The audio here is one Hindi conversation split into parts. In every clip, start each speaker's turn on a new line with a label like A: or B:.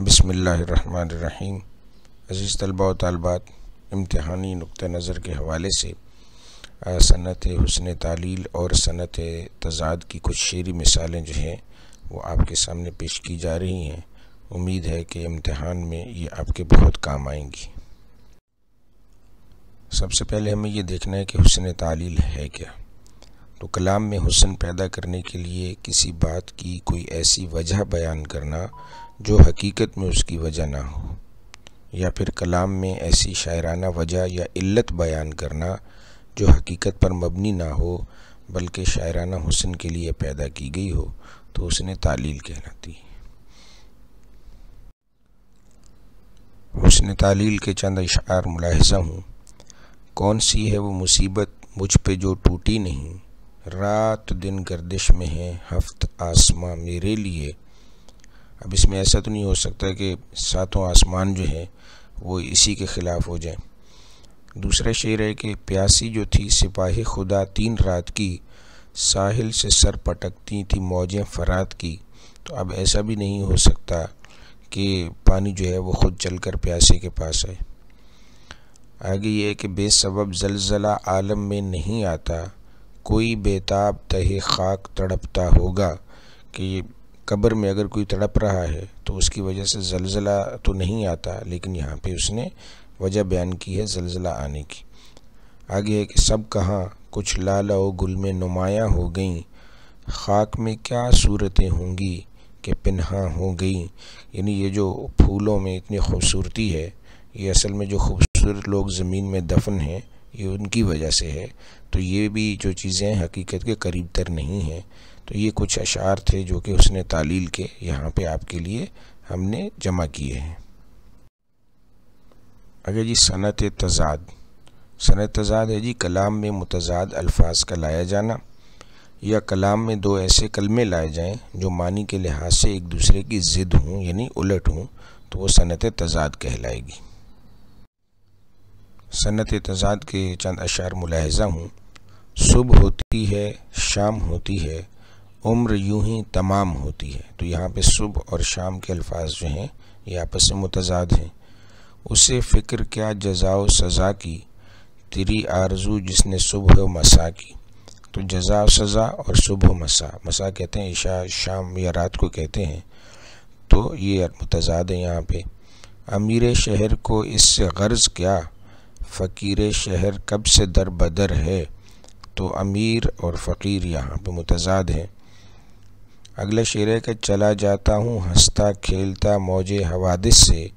A: बिस्मिल्लाहिर्रहमानिर्रहीम। अज़ीज़ तलबा व तालिबात, इम्तिहानी नुक्ता नज़र के हवाले से सनत हुस्न तालील और सनत तज़ाद की कुछ शेरी मिसालें जो हैं वो आपके सामने पेश की जा रही हैं। उम्मीद है कि इम्तिहान में ये आपके बहुत काम आएंगी। सबसे पहले हमें ये देखना है कि हुस्न तालील है क्या। तो कलाम में हुस्न पैदा करने के लिए किसी बात की कोई ऐसी वजह बयान करना जो हकीकत में उसकी वजह ना हो, या फिर कलाम में ऐसी शायराना वजह या इल्लत बयान करना जो हकीकत पर मबनी ना हो बल्कि शायराना हुस्न के लिए पैदा की गई हो, तो हुस्न तालील कहलाती है। हुस्न तालील के चंद इशार मुलाहिज़ा हूँ। कौन सी है वो मुसीबत मुझ पे जो टूटी नहीं, रात दिन गर्दिश में है हफ्त आसमां मेरे लिए। अब इसमें ऐसा तो नहीं हो सकता कि सातों आसमान जो है वो इसी के ख़िलाफ़ हो जाए। दूसरा शेर है कि प्यासी जो थी सिपाही खुदा 3 रात की, साहिल से सर पटकती थी मौजें फरात की। तो अब ऐसा भी नहीं हो सकता कि पानी जो है वो ख़ुद चलकर प्यासे के पास आए। आगे ये है कि बेसबब ज़लज़ला आलम में नहीं आता, कोई बेताब तहे खाक तड़पता होगा। कि कब्र में अगर कोई तड़प रहा है तो उसकी वजह से ज़लज़ला तो नहीं आता, लेकिन यहाँ पे उसने वजह बयान की है ज़लज़ला आने की। आगे है कि सब कहाँ कुछ लाला व गुल में नुमायाँ हो गईं, खाक में क्या सूरतें होंगी कि पिन्हा हो गईं। यानी ये जो फूलों में इतनी खूबसूरती है, ये असल में जो खूबसूरत लोग ज़मीन में दफन हैं ये उनकी वजह से है। तो ये भी जो चीज़ें हकीकत के करीब तर नहीं हैं। तो ये कुछ अशार थे जो कि हुस्न तालील के यहाँ पे आपके लिए हमने जमा किए हैं। अगर जी सनत तज़ाद, सनत तज़ाद है जी कलाम में मुतज़ाद अल्फाज का लाया जाना, या कलाम में दो ऐसे कलमे लाए जाएं जो मानी के लिहाज से एक दूसरे की ज़िद हों यानी उलट हों, तो वो सनत तज़ाद कहलाएगी। सनत तज़ाद के चंद अशार मुलाहिज़ा हूँ। सुबह होती है शाम होती है, उम्र यूं ही तमाम होती है। तो यहाँ पे सुबह और शाम के अल्फाज जो हैं ये आपस में मुतज़ाद हैं। उसे फ़िक्र क्या जज़ा सज़ा की, तेरी आरज़ू जिसने सुबह मसा की। तो जज़ा सज़ा और सुबह मसा, मसा कहते हैं इशा शाम या रात को कहते हैं, तो ये मुतज़ाद है यहाँ पे। अमीर शहर को इससे गर्ज़ क्या, फ़कीर शहर कब से दर बदर है। तो अमीर और फ़कीर यहाँ पे मुतज़ाद हैं। अगला शेर है कि चला जाता हूँ हंसता खेलता मौजे हवादिस से,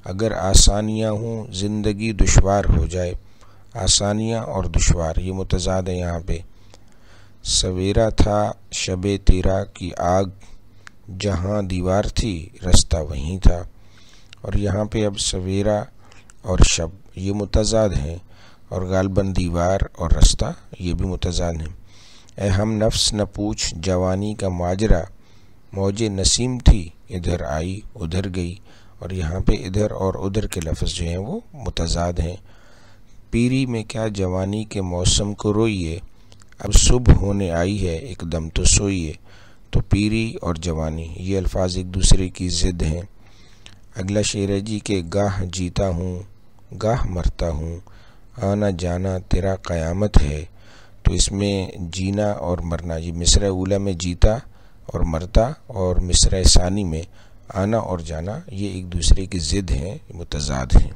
A: अगर आसानियाँ हूँ ज़िंदगी दुश्वार हो जाए। आसानियाँ और दुश्वार ये मुतज़ाद है यहाँ पे। सवेरा था शबे तेरा की आग, जहाँ दीवार थी रास्ता वहीं था। और यहाँ पे अब सवेरा और शब ये मुतज़ाद हैं, और गालबन दीवार और रास्ता ये भी मुतज़ाद हैं। ए हम नफ्स न पूछ जवानी का माजरा, मौजे नसीम थी इधर आई उधर गई। और यहाँ पे इधर और उधर के लफ्ज़ जो हैं वो मुतज़ाद हैं। पीरी में क्या जवानी के मौसम को रोइए, अब सुबह होने आई है एकदम तो सोइए। तो पीरी और जवानी ये अल्फाज एक दूसरे की ज़िद हैं। अगला शेर है जी कि गाह जीता हूँ गाह मरता हूँ, आना जाना तेरा क़यामत है। तो इसमें जीना और मरना, ये मिसरा ऊला में जीता और मरता, और मिसरा सानी में आना और जाना, ये एक दूसरे की ज़िद हैं, मुतज़ाद हैं।